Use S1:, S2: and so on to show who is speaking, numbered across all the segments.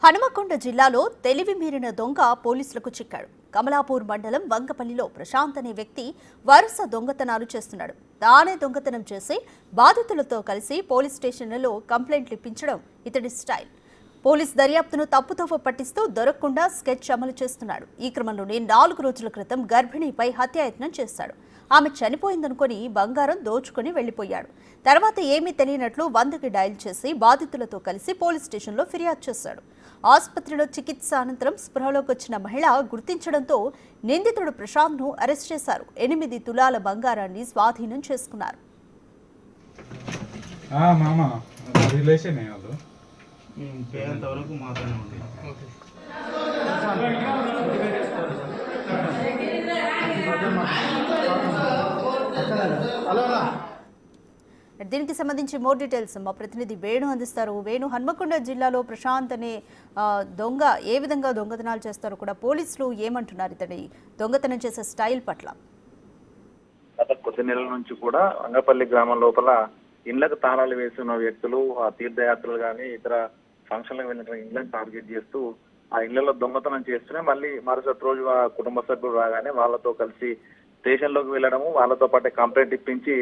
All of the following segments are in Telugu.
S1: హనుమకొండ జిల్లాలో తెలివి మీరిన దొంగ పోలీసులకు చిక్కాడు. కమలాపూర్ మండలం వంగపల్లిలో ప్రశాంత్ అనే వ్యక్తి వరుస దొంగతనాలు చేస్తున్నాడు. తానే దొంగతనం చేసి బాధితులతో కలిసి పోలీస్ స్టేషన్లలో కంప్లైంట్లు ఇప్పించడం ఇతడి స్టైల్. పోలీస్ దర్యాప్తును తప్పుతోవ పట్టిస్తూ దొరకకుండా స్కెచ్ అమలు చేస్తున్నాడు. ఈ క్రమంలోనే 4 రోజుల క్రితం గర్భిణిపై హత్యాయత్నం చేశాడు. ఆమె చనిపోయిందనుకుని బంగారం దోచుకుని వెళ్లిపోయాడు. తర్వాత ఏమీ తెలియనట్లు 100కి డయల్ చేసి బాధితులతో కలిసి పోలీస్ స్టేషన్లో ఫిర్యాదు చేశాడు. ఆసుపత్రిలో చికిత్స అనంతరం స్పృహలోకి వచ్చిన మహిళ గుర్తించడంతో నిందితుడు ప్రశాంత్ను అరెస్ట్ చేశారు. 8 తులాల బంగారాన్ని స్వాధీనం చేసుకున్నారు. దీనికి సంబంధించి మోర్ డీటెయిల్స్ మా ప్రతినిధి వేణు అందిస్తారు. వేణు, హన్మకొండ జిల్లాలో ప్రశాంత్ అనే దొంగ ఏ విధంగా దొంగతనాలు చేస్తారో కూడా పోలీసులు ఏమంటున్నారు ఇతడి దొంగతనం చేసే స్టైల్ పట్ల?
S2: గత కొద్ది నెలల నుంచి కూడా వంగపల్లి గ్రామం లోపల ఇళ్లకు తాళాలు వేస్తున్న వ్యక్తులు ఆ తీర్థయాత్రలు కానీ ఇతర ఫంక్షన్లకు వెళ్ళిన ఇళ్లను టార్గెట్ చేస్తూ ఆ ఇళ్లలో దొంగతనం చేస్తూనే మళ్ళీ మరుసటి రోజు ఆ కుటుంబ సభ్యులు రాగానే వాళ్ళతో కలిసి స్టేషన్ లోకి వెళ్ళడము, వాళ్ళతో పాటు కంప్లైంట్ ఇప్పించి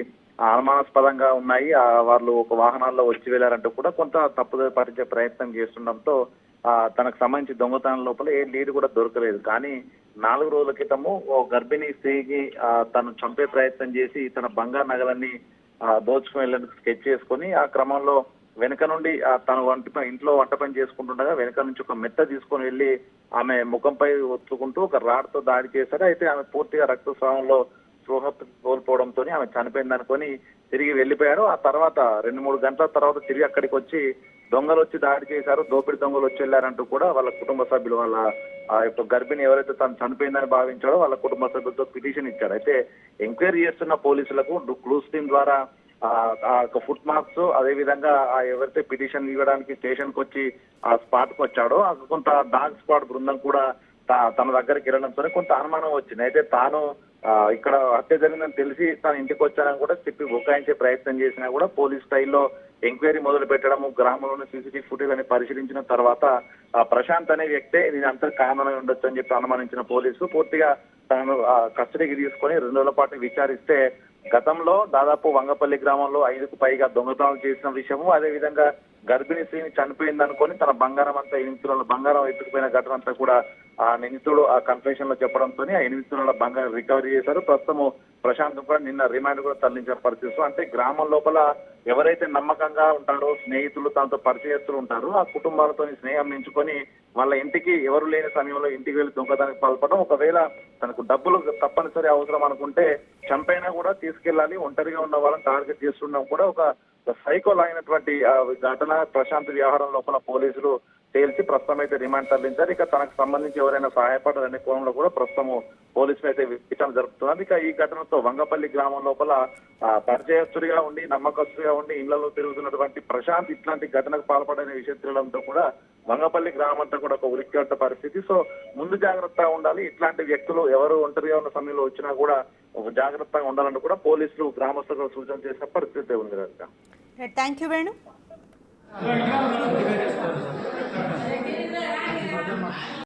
S2: అనుమానాస్పదంగా ఉన్నాయి, వాళ్ళు ఒక వాహనాల్లో వచ్చి వెళ్ళారంటూ కూడా కొంత తప్పుదో పట్టించే ప్రయత్నం చేస్తుండడంతో తనకు సంబంధించి దొంగతనం లోపల ఏ లీడ్ కూడా దొరకలేదు. కానీ 4 రోజుల క్రితము ఓ గర్భిణీ స్త్రీకి తను చంపే ప్రయత్నం చేసి తన బంగారు నగలన్నీ దోచుకుని వెళ్ళేందుకు స్కెచ్ చేసుకుని ఆ క్రమంలో వెనక నుండి తన ఇంట్లో వంట పని చేసుకుంటుండగా వెనక నుంచి ఒక మెత్త తీసుకొని వెళ్ళి ఆమె ముఖంపై ఒత్తుకుంటూ ఒక రాడ్తో దాడి చేశారు. అయితే ఆమె పూర్తిగా రక్తస్రావంలో స్పృహ కోల్పోవడంతో ఆమె చనిపోయింది అనుకొని తిరిగి వెళ్ళిపోయారు. ఆ తర్వాత 2-3 గంటల తర్వాత తిరిగి అక్కడికి వచ్చి దొంగలు వచ్చి దాడి చేశారు, దోపిడి దొంగలు వచ్చి వెళ్ళారంటూ కూడా వాళ్ళ కుటుంబ సభ్యులు వాళ్ళ గర్భిణి ఎవరైతే తను చనిపోయిందని భావించాడో వాళ్ళ కుటుంబ సభ్యులతో పిటిషన్ ఇచ్చాడు. అయితే ఎంక్వైరీ చేస్తున్న పోలీసులకు క్లూస్ టీమ్ ద్వారా ఫుట్ మార్క్స్ అదే విధంగా ఎవరైతే పిటిషన్ ఇవ్వడానికి స్టేషన్ కు వచ్చి ఆ స్పాట్ కు వచ్చాడో కొంత డాగ్ స్క్వాడ్ బృందం కూడా తన దగ్గరికి వెళ్ళడంతో కొంత అనుమానం వచ్చింది. అయితే తాను ఇక్కడ హత్య జరిగిందని తెలిసి తన ఇంటికి వచ్చానని కూడా చెప్పి బుకాయించే ప్రయత్నం చేసినా కూడా పోలీస్ స్టైల్లో ఎంక్వైరీ మొదలు పెట్టడము, గ్రామంలోని సీసీటీవీ ఫుటేజ్ అని పరిశీలించిన తర్వాత ప్రశాంత్ అనే వ్యక్తే దీని అంతా కారణమై ఉండొచ్చు అని చెప్పి అనుమానించిన పోలీసు పూర్తిగా తనను కస్టడీకి తీసుకొని 2 రోజుల పాటు విచారిస్తే గతంలో దాదాపు వంగపల్లి గ్రామంలో 5కు పైగా దొంగతనాలు చేసిన విషయము, అదే విధంగా గర్భిణీ స్త్రీని చనిపోయింది అనుకొని తన బంగారం అంతా 8 తులాల బంగారం ఎత్తుకుపోయిన ఘటన అంతా కూడా ఆ నిందితుడు ఆ కన్ఫెషన్ లో చెప్పడంతో ఆ 8 తులాల బంగారం రికవరీ చేశారు. ప్రస్తుతము ప్రశాంత్ కూడా నిన్న రిమాండ్ కూడా తరలించిన పరిస్థితి. అంటే గ్రామం లోపల ఎవరైతే నమ్మకంగా ఉంటారో, స్నేహితులు తనతో పరిచయస్తులు ఉంటారో ఆ కుటుంబాలతో స్నేహం ఎంచుకొని వాళ్ళ ఇంటికి ఎవరు లేని సమయంలో ఇంటికి వెళ్లి దొంగతనానికి పాల్పడడం, ఒకవేళ తనకు డబ్బులు తప్పనిసరి అవసరం అనుకుంటే చంపైనా కూడా తీసుకెళ్లాలి, ఒంటరిగా ఉన్న వాళ్ళని టార్గెట్ చేస్తుండడం కూడా ఒక సైకో అయినటువంటి ఘటన ప్రశాంత్ వ్యవహారం లోపల పోలీసులు తేల్చి ప్రస్తుతం అయితే రిమాండ్ తరలించారు. ఇక తనకు సంబంధించి ఎవరైనా సహాయపడాలనే కోణంలో కూడా ప్రస్తుతము పోలీసులు అయితే విచారణ జరుపుతున్నారు. ఇక ఈ ఘటనతో వంగపల్లి గ్రామం లోపల పరిచయస్తుడిగా ఉండి నమ్మకస్తుడిగా ఉండి ఇళ్లలో తిరుగుతున్నటువంటి ప్రశాంత్ ఇట్లాంటి ఘటనకు పాల్పడనే విషయం తెలియడంతో కూడా వంగపల్లి గ్రామం అంతా కూడా ఒక ఉలిక్కిపడ్డ పరిస్థితి. సో ముందు జాగ్రత్తగా ఉండాలి, ఇట్లాంటి వ్యక్తులు ఎవరు ఒంటరిగా ఉన్న సమయంలో వచ్చినా కూడా జాగ్రత్తగా ఉండాలని కూడా పోలీసులు గ్రామస్తులకు సూచన చేసిన పరిస్థితి ఉంది.
S1: Thank you Venu.